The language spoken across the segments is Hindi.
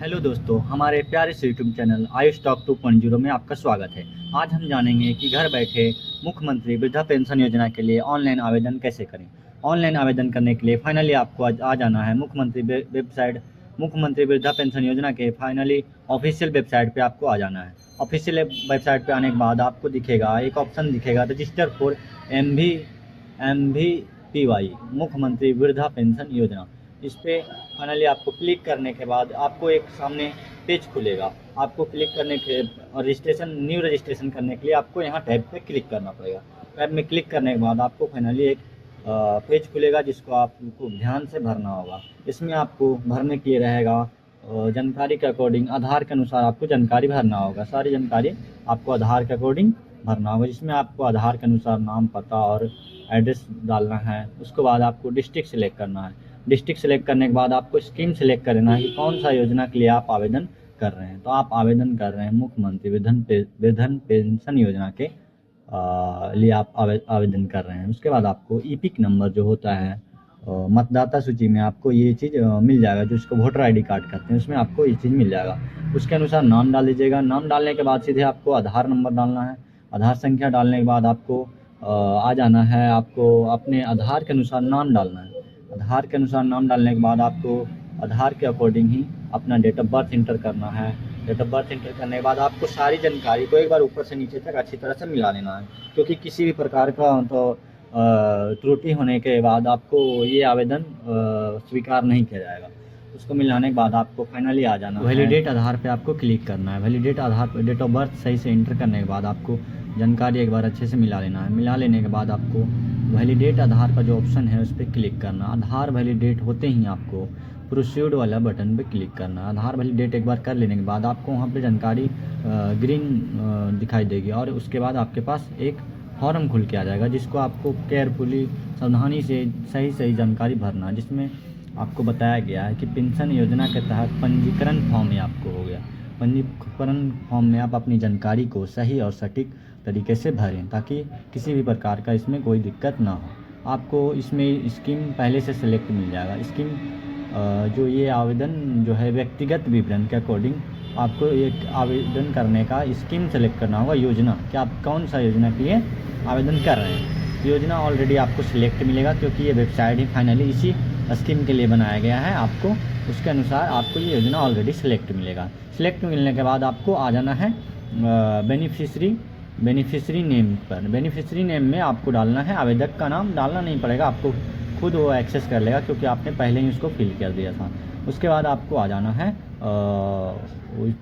हेलो दोस्तों, हमारे प्यारे से यूट्यूब चैनल आयुष टॉक 2.0 में आपका स्वागत है। आज हम जानेंगे कि घर बैठे मुख्यमंत्री वृद्धा पेंशन योजना के लिए ऑनलाइन आवेदन कैसे करें। ऑनलाइन आवेदन करने के लिए फाइनली आपको आज आ जाना है मुख्यमंत्री वेबसाइट। मुख्यमंत्री वृद्धा पेंशन योजना के फाइनली ऑफिशियल वेबसाइट पे आपको आ जाना है। ऑफिशियल वेबसाइट पे आने के बाद आपको दिखेगा एक ऑप्शन दिखेगा, रजिस्टर फॉर MVPY मुख्यमंत्री वृद्धा पेंशन योजना। इस पे फाइनली आपको क्लिक करने के बाद आपको एक सामने पेज खुलेगा। आपको क्लिक करने के और न्यू रजिस्ट्रेशन करने के लिए आपको यहाँ टैब पे क्लिक करना पड़ेगा। टैब में क्लिक करने के बाद आपको फाइनली एक पेज खुलेगा जिसको आपको ध्यान से भरना होगा। इसमें आपको भरने के लिए रहेगा जानकारी के अकॉर्डिंग आधार के अनुसार आपको जानकारी भरना होगा। सारी जानकारी आपको आधार के अकॉर्डिंग भरना होगा, जिसमें आपको आधार के अनुसार नाम, पता और एड्रेस डालना है। उसके बाद आपको डिस्ट्रिक्ट सेलेक्ट करना है। डिस्ट्रिक्ट सेलेक्ट करने के बाद आपको स्कीम सेलेक्ट करना है कि कौन सा योजना के लिए आप आवेदन कर रहे हैं। तो आप आवेदन कर रहे हैं मुख्यमंत्री वृद्धन पेंशन योजना के लिए आप आवेदन कर रहे हैं। उसके बाद आपको ईपिक नंबर जो होता है मतदाता सूची में आपको ये चीज़ मिल जाएगा, जो इसको वोटर ID कार्ड कहते हैं, उसमें आपको ये चीज़ मिल जाएगा। उसके अनुसार नाम डाल दीजिएगा। नाम डालने के बाद सीधे आपको आधार नंबर डालना है। आधार संख्या डालने के बाद आपको आ जाना है, आपको अपने आधार के अनुसार नाम डालना है। आधार के अनुसार नाम डालने के बाद आपको आधार के अकॉर्डिंग ही अपना डेट ऑफ बर्थ इंटर करना है। डेट ऑफ बर्थ इंटर करने के बाद आपको सारी जानकारी को एक बार ऊपर से नीचे तक अच्छी तरह से मिला लेना है, क्योंकि किसी भी प्रकार का तो त्रुटि होने के बाद आपको ये आवेदन स्वीकार नहीं किया जाएगा। उसको मिलाने के बाद आपको फाइनली आ जाना है। वैलिडेट आधार पे आपको क्लिक करना है। वैलिडेट आधार पर डेट ऑफ बर्थ सही से इंटर करने के बाद आपको जानकारी एक बार अच्छे से मिला लेना है। मिला लेने के बाद आपको वैलिडेट आधार का जो ऑप्शन है उस पर क्लिक करना। आधार वैलिडेट होते ही आपको प्रोसीड वाला बटन पे क्लिक करना। आधार वैलिडेट एक बार कर लेने के बाद आपको वहाँ पे जानकारी ग्रीन दिखाई देगी और उसके बाद आपके पास एक फॉर्म खुल के आ जाएगा, जिसको आपको केयरफुली सावधानी से सही जानकारी भरना, जिसमें आपको बताया गया है कि पेंशन योजना के तहत पंजीकरण फॉर्म में आपको हो गया। पंजीकरण फॉर्म में आप अपनी जानकारी को सही और सटीक तरीके से भरें ताकि किसी भी प्रकार का इसमें कोई दिक्कत ना हो। आपको इसमें स्कीम पहले से सिलेक्ट मिल जाएगा। स्कीम जो ये आवेदन जो है व्यक्तिगत विवरण के अकॉर्डिंग आपको एक आवेदन करने का स्कीम सेलेक्ट करना होगा। योजना कि आप कौन सा योजना के लिए आवेदन कर रहे हैं। योजना ऑलरेडी आपको सिलेक्ट मिलेगा, क्योंकि ये वेबसाइट ही फाइनली इसी स्कीम के लिए बनाया गया है। आपको उसके अनुसार आपको ये योजना ऑलरेडी सिलेक्ट मिलेगा। सिलेक्ट मिलने के बाद आपको आ जाना है बेनिफिशरी नेम पर। बेनिफिशरी नेम में आपको डालना है, आवेदक का नाम डालना नहीं पड़ेगा, आपको खुद वो एक्सेस कर लेगा, क्योंकि आपने पहले ही उसको फिल कर दिया था। उसके बाद आपको आ जाना है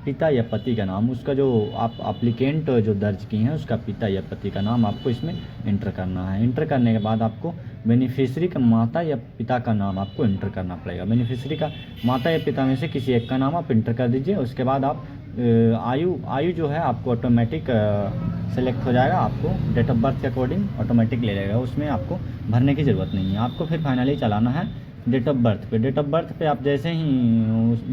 पिता या पति का नाम, उसका जो आप एप्लीकेंट जो दर्ज किए हैं उसका पिता या पति का नाम आपको इसमें इंटर करना है। इंटर करने के बाद आपको बेनिफिशरी का माता या पिता का नाम आपको इंटर करना पड़ेगा। बेनिफिशरी का माता या पिता में से किसी एक का नाम आप इंटर कर दीजिए। उसके बाद आप आयु जो है आपको ऑटोमेटिक सेलेक्ट हो जाएगा। आपको डेट ऑफ बर्थ के अकॉर्डिंग ऑटोमेटिक ले लेगा, उसमें आपको भरने की ज़रूरत नहीं है। आपको फिर फाइनली चलाना है डेट ऑफ बर्थ पे। डेट ऑफ बर्थ पे आप जैसे ही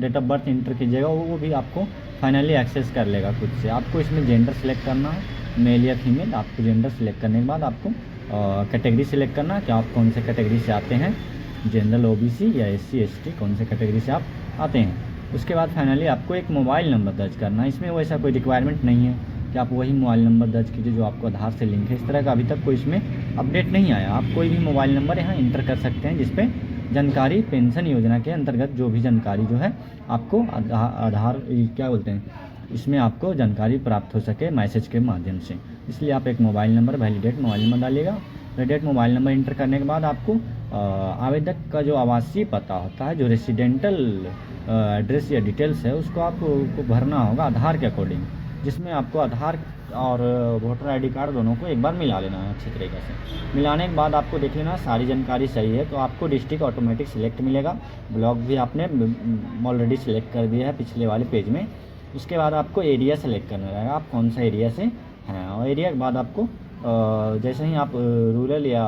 डेट ऑफ बर्थ इंटर कीजिएगा वो भी आपको फाइनली एक्सेस कर लेगा खुद से। आपको इसमें जेंडर सेलेक्ट करना है, मेल या फीमेल। आपको जेंडर सेलेक्ट करने के बाद आपको कैटेगरी सेलेक्ट करना है कि आप कौन से कैटेगरी से आते हैं, जनरल, OBC या SC ST, कौन से कैटेगरी से आप आते हैं। उसके बाद फाइनली आपको एक मोबाइल नंबर दर्ज करना है। इसमें वैसा कोई रिक्वायरमेंट नहीं है कि आप वही मोबाइल नंबर दर्ज कीजिए जो आपको आधार से लिंक है। इस तरह का अभी तक कोई इसमें अपडेट नहीं आया। आप कोई भी मोबाइल नंबर यहाँ इंटर कर सकते हैं, जिसपे जानकारी पेंशन योजना के अंतर्गत जो भी जानकारी जो है आपको आधार क्या बोलते हैं, इसमें आपको जानकारी प्राप्त हो सके मैसेज के माध्यम से। इसलिए आप एक mobile number, validate mobile number डालिएगा। वैलिडेट मोबाइल नंबर इंटर करने के बाद आपको आवेदक का जो आवासीय पता होता है, जो रेसिडेंटल एड्रेस या डिटेल्स है, उसको आपको भरना होगा आधार के अकॉर्डिंग, जिसमें आपको आधार और वोटर ID कार्ड दोनों को एक बार मिला लेना है अच्छी तरीके से। मिलाने के बाद आपको देख लेना सारी जानकारी सही है तो आपको डिस्ट्रिक्ट ऑटोमेटिक सिलेक्ट मिलेगा। ब्लॉक भी आपने ऑलरेडी सिलेक्ट कर दिया है पिछले वाले पेज में। उसके बाद आपको एरिया सेलेक्ट करना रहेगा, आप कौन सा एरिया से हैं। और एरिया के बाद आपको जैसे ही आप रूरल या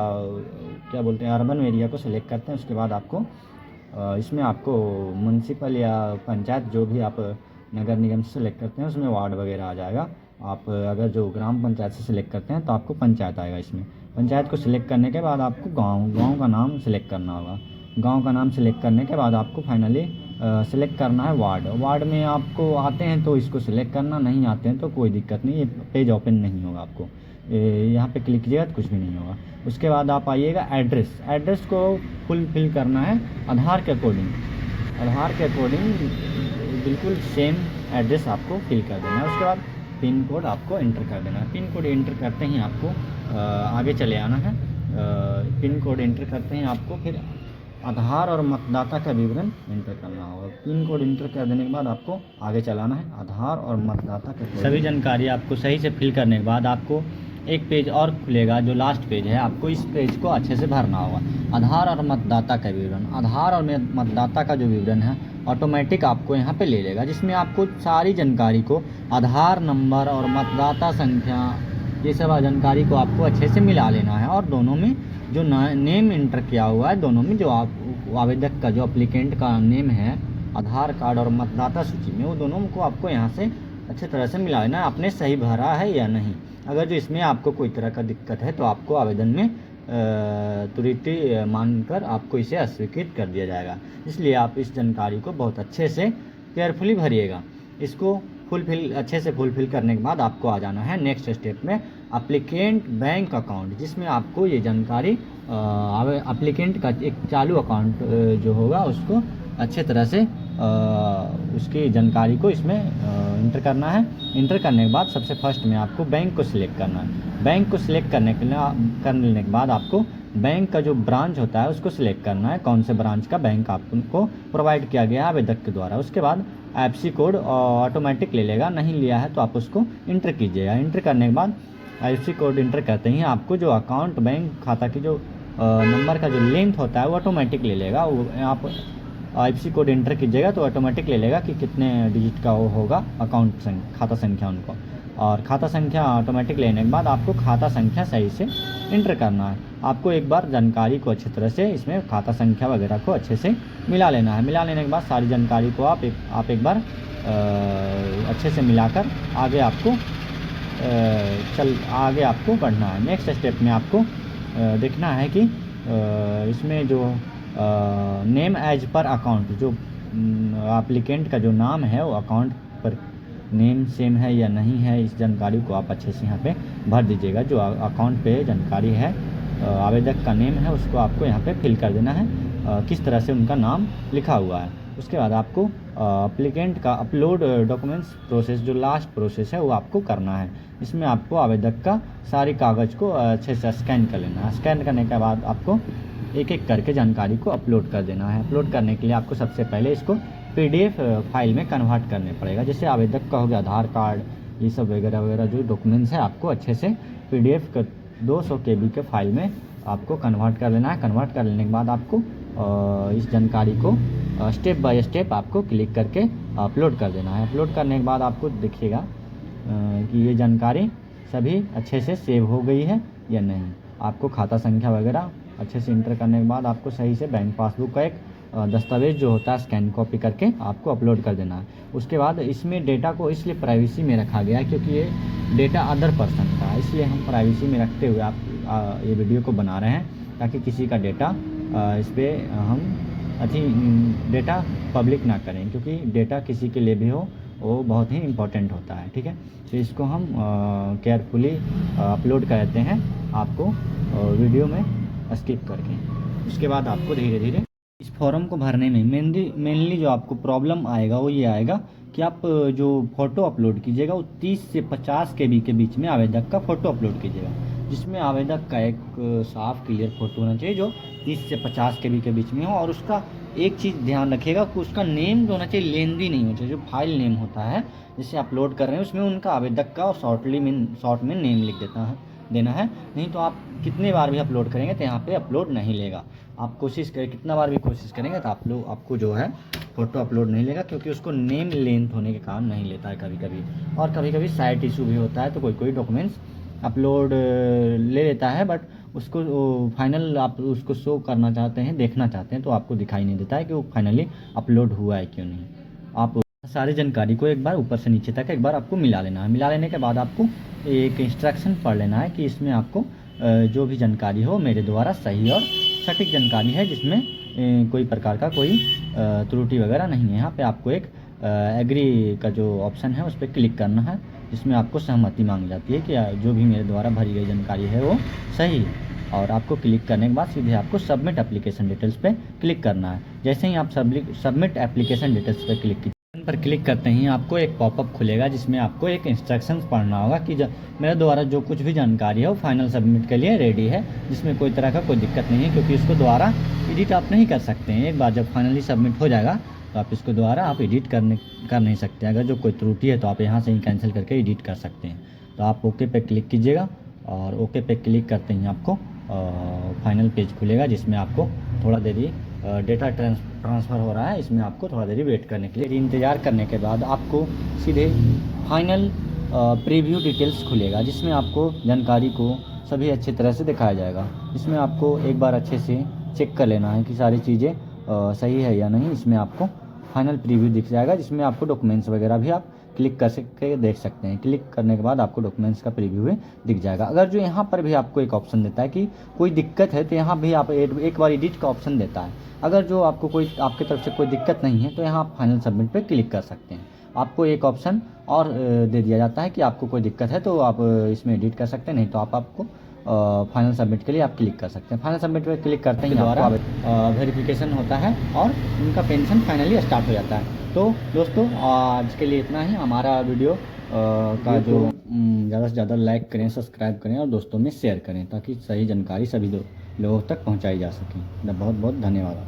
क्या बोलते हैं अर्बन एरिया को सिलेक्ट करते हैं, उसके बाद आपको इसमें आपको म्यूनसिपल या पंचायत जो भी आप नगर निगम से सिलेक्ट करते हैं उसमें वार्ड वगैरह आ जाएगा। आप अगर जो ग्राम पंचायत से सिलेक्ट करते हैं तो आपको पंचायत आएगा। इसमें पंचायत को सिलेक्ट करने के बाद आपको गांव का नाम सिलेक्ट करना होगा। गांव का नाम सिलेक्ट करने के बाद आपको फाइनली सेलेक्ट करना है वार्ड। वार्ड में आपको आते हैं तो इसको सिलेक्ट करना, नहीं आते हैं तो कोई दिक्कत नहीं, ये पेज ओपन नहीं होगा आपको। यहाँ पे क्लिक कीजिएगा तो कुछ भी नहीं होगा। उसके बाद आप आइएगा एड्रेस। एड्रेस को फुल फिल करना है आधार के अकॉर्डिंग। आधार के अकॉर्डिंग बिल्कुल सेम एड्रेस आपको फिल कर देना है। उसके बाद पिन कोड आपको एंटर कर देना है। पिन कोड एंटर करते ही आपको आगे चले आना है। पिन कोड एंटर करते हैं आपको फिर आधार और मतदाता का विवरण एंटर करना होगा। पिन कोड एंटर कर देने के बाद आपको आगे चलाना है। आधार और मतदाता का सभी जानकारी आपको सही से फिल करने के बाद आपको एक पेज और खुलेगा, जो लास्ट पेज है। आपको इस पेज को अच्छे से भरना होगा। आधार और मतदाता का विवरण। आधार और मतदाता का जो विवरण है ऑटोमेटिक आपको यहाँ पे ले लेगा, जिसमें आपको सारी जानकारी को, आधार नंबर और मतदाता संख्या, ये सब जानकारी को आपको अच्छे से मिला लेना है। और दोनों में जो नेम इंटर किया हुआ है, दोनों में जो आप आवेदक का जो एप्लीकेंट का नेम है आधार कार्ड और मतदाता सूची में, वो दोनों को आपको यहाँ से अच्छे तरह से मिला लेना है, आपने सही भरा है या नहीं। अगर जो इसमें आपको कोई तरह का दिक्कत है तो आपको आवेदन में त्रुटि मानकर आपको इसे अस्वीकृत कर दिया जाएगा। इसलिए आप इस जानकारी को बहुत अच्छे से केयरफुली भरिएगा। इसको अच्छे से फुलफिल करने के बाद आपको आ जाना है नेक्स्ट स्टेप में, एप्लीकेंट बैंक अकाउंट, जिसमें आपको ये जानकारी एप्लीकेंट का एक चालू अकाउंट जो होगा उसको अच्छे तरह से उसकी जानकारी को इसमें इंटर करना है। इंटर करने के बाद सबसे फर्स्ट में आपको बैंक को सिलेक्ट करना है। बैंक को सिलेक्ट करने के बाद आपको बैंक का जो ब्रांच होता है उसको सिलेक्ट करना है, कौन से ब्रांच का बैंक आपको प्रोवाइड किया गया है आवेदक के द्वारा। उसके बाद IFSC कोड ऑटोमेटिक ले लेगा, नहीं लिया है तो आप उसको इंटर कीजिएगा। इंटर करने के बाद IFSC कोड इंटर करते ही आपको जो अकाउंट बैंक खाता की जो नंबर का जो लेंथ होता है वो ऑटोमेटिक ले लेगा। वो आप IFSC कोड इंटर कीजिएगा तो ऑटोमेटिक ले लेगा कि कितने डिजिट का वो होगा अकाउंट खाता संख्या उनको। और खाता संख्या ऑटोमेटिक लेने के बाद आपको खाता संख्या सही से इंटर करना है। आपको एक बार जानकारी को अच्छी तरह से इसमें खाता संख्या वगैरह को अच्छे से मिला लेना है। मिला लेने के बाद सारी जानकारी को आप एक बार अच्छे से मिलाकर आगे आपको बढ़ना है। नेक्स्ट स्टेप में आपको देखना है कि इसमें जो नेम एज पर अकाउंट, जो एप्लीकेंट का जो नाम है वो अकाउंट पर नेम सेम है या नहीं है, इस जानकारी को आप अच्छे से यहाँ पे भर दीजिएगा। जो अकाउंट पे जानकारी है आवेदक का नेम है उसको आपको यहाँ पे फिल कर देना है, किस तरह से उनका नाम लिखा हुआ है। उसके बाद आपको एप्लीकेंट का अपलोड डॉक्यूमेंट्स प्रोसेस, जो लास्ट प्रोसेस है वो आपको करना है। इसमें आपको आवेदक का सारी कागज़ को अच्छे से स्कैन कर लेना है। स्कैन करने के बाद आपको एक एक करके जानकारी को अपलोड कर देना है। अपलोड करने के लिए आपको सबसे पहले इसको PDF फाइल में कन्वर्ट करने पड़ेगा। जैसे आवेदक का हो गया आधार कार्ड, ये सब वगैरह वगैरह जो डॉक्यूमेंट्स है आपको अच्छे से PDF का 200 KB के फाइल में आपको कन्वर्ट कर लेना है। कन्वर्ट कर लेने के बाद आपको इस जानकारी को स्टेप बाय स्टेप आपको क्लिक करके अपलोड कर देना है। अपलोड करने के बाद आपको देखिएगा कि ये जानकारी सभी अच्छे से सेव हो गई है या नहीं। आपको खाता संख्या वगैरह अच्छे से इंटर करने के बाद आपको सही से बैंक पासबुक का एक दस्तावेज जो होता है स्कैन कॉपी करके आपको अपलोड कर देना है। उसके बाद इसमें डेटा को इसलिए प्राइवेसी में रखा गया है क्योंकि ये डेटा अदर पर्सन का है, इसलिए हम प्राइवेसी में रखते हुए आप ये वीडियो को बना रहे हैं ताकि किसी का डेटा इस पर हम डेटा पब्लिक ना करें, क्योंकि डेटा किसी के लिए भी हो वो बहुत ही इम्पोर्टेंट होता है। ठीक है, तो इसको हम केयरफुली अपलोड करते हैं आपको वीडियो में स्किप करके। उसके बाद आपको धीरे धीरे इस फॉर्म को भरने में मेनली जो आपको प्रॉब्लम आएगा वो ये आएगा कि आप जो फ़ोटो अपलोड कीजिएगा वो 30 से 50 KB के बीच में आवेदक का फ़ोटो अपलोड कीजिएगा, जिसमें आवेदक का एक साफ क्लियर फ़ोटो होना चाहिए जो 30 से 50 KB के बीच में हो। और उसका एक चीज़ ध्यान रखिएगा कि उसका नेम जो होना चाहिए लेंदी नहीं होना चाहिए। जो फाइल नेम होता है जिसे अपलोड कर रहे हैं उसमें उनका आवेदक का शॉर्ट में नेम लिख देना है। नहीं तो आप कितने बार भी अपलोड करेंगे तो यहाँ पे अपलोड नहीं लेगा। आप कोशिश करें, कितना बार भी कोशिश करेंगे तो आपको जो है फ़ोटो अपलोड नहीं लेगा, क्योंकि उसको नेम लेंथ होने के कारण नहीं लेता है कभी कभी। और कभी कभी साइट इशू भी होता है तो कोई डॉक्यूमेंट्स अपलोड ले लेता है, बट उसको फाइनल आप उसको शो करना चाहते हैं, देखना चाहते हैं तो आपको दिखाई नहीं देता है कि वो फाइनली अपलोड हुआ है क्यों नहीं। आप सारी जानकारी को एक बार ऊपर से नीचे तक एक बार आपको मिला लेना है। मिला लेने के बाद आपको एक इंस्ट्रक्शन पढ़ लेना है कि इसमें आपको जो भी जानकारी हो मेरे द्वारा सही और सटीक जानकारी है, जिसमें कोई प्रकार का कोई त्रुटि वगैरह नहीं है। यहाँ पे आपको एक एग्री का जो ऑप्शन है उस पर क्लिक करना है, जिसमें आपको सहमति मांगी जाती है कि जो भी मेरे द्वारा भरी गई जानकारी है वो सही है। और आपको क्लिक करने के बाद सीधे आपको सबमिट एप्लीकेशन डिटेल्स पे क्लिक करना है। जैसे ही आप सबमिट एप्लीकेशन डिटेल्स पे क्लिक करते ही आपको एक पॉपअप खुलेगा, जिसमें आपको एक इंस्ट्रक्शंस पढ़ना होगा कि मेरे द्वारा जो कुछ भी जानकारी है वो फाइनल सबमिट के लिए रेडी है, जिसमें कोई तरह का कोई दिक्कत नहीं है, क्योंकि इसको दोबारा एडिट आप नहीं कर सकते हैं। एक बार जब फाइनली सबमिट हो जाएगा तो आप इसको दोबारा आप एडिट कर नहीं सकते। अगर जो कोई त्रुटि है तो आप यहाँ से ही कैंसिल करके एडिट कर सकते हैं। तो आप ओके पे क्लिक कीजिएगा, और ओके पे क्लिक करते ही आपको फाइनल पेज खुलेगा, जिसमें आपको थोड़ा देरी डेटा ट्रांसफ़र हो रहा है, इसमें आपको थोड़ा देरी वेट करने के लिए इंतज़ार करने के बाद आपको सीधे फाइनल प्रीव्यू डिटेल्स खुलेगा, जिसमें आपको जानकारी को सभी अच्छी तरह से दिखाया जाएगा। इसमें आपको एक बार अच्छे से चेक कर लेना है कि सारी चीज़ें सही है या नहीं। इसमें आपको फाइनल प्रीव्यू दिख जाएगा, जिसमें आपको डॉक्यूमेंट्स वगैरह भी आप क्लिक कर के देख सकते हैं। क्लिक करने के बाद आपको डॉक्यूमेंट्स का प्रीव्यू भी दिख जाएगा। अगर जो यहाँ पर भी आपको एक ऑप्शन देता है कि कोई दिक्कत है, तो यहाँ भी आप एक बार एडिट का ऑप्शन देता है। अगर जो आपको कोई आपकी तरफ से कोई दिक्कत नहीं है तो यहाँ आप फाइनल सबमिट पे क्लिक कर सकते हैं। आपको एक ऑप्शन और दे दिया जाता है कि आपको कोई दिक्कत है तो आप इसमें एडिट कर सकते हैं, नहीं तो आपको फाइनल सबमिट के लिए आप क्लिक कर सकते हैं। फाइनल सबमिट पे क्लिक करते ही द्वारा वेरिफिकेशन होता है और उनका पेंशन फाइनली स्टार्ट हो जाता है। तो दोस्तों आज के लिए इतना ही। हमारा वीडियो का जो ज़्यादा से ज़्यादा लाइक करें, सब्सक्राइब करें और दोस्तों में शेयर करें, ताकि सही जानकारी सभी लोगों तक पहुंचाई जा सके। बहुत बहुत धन्यवाद।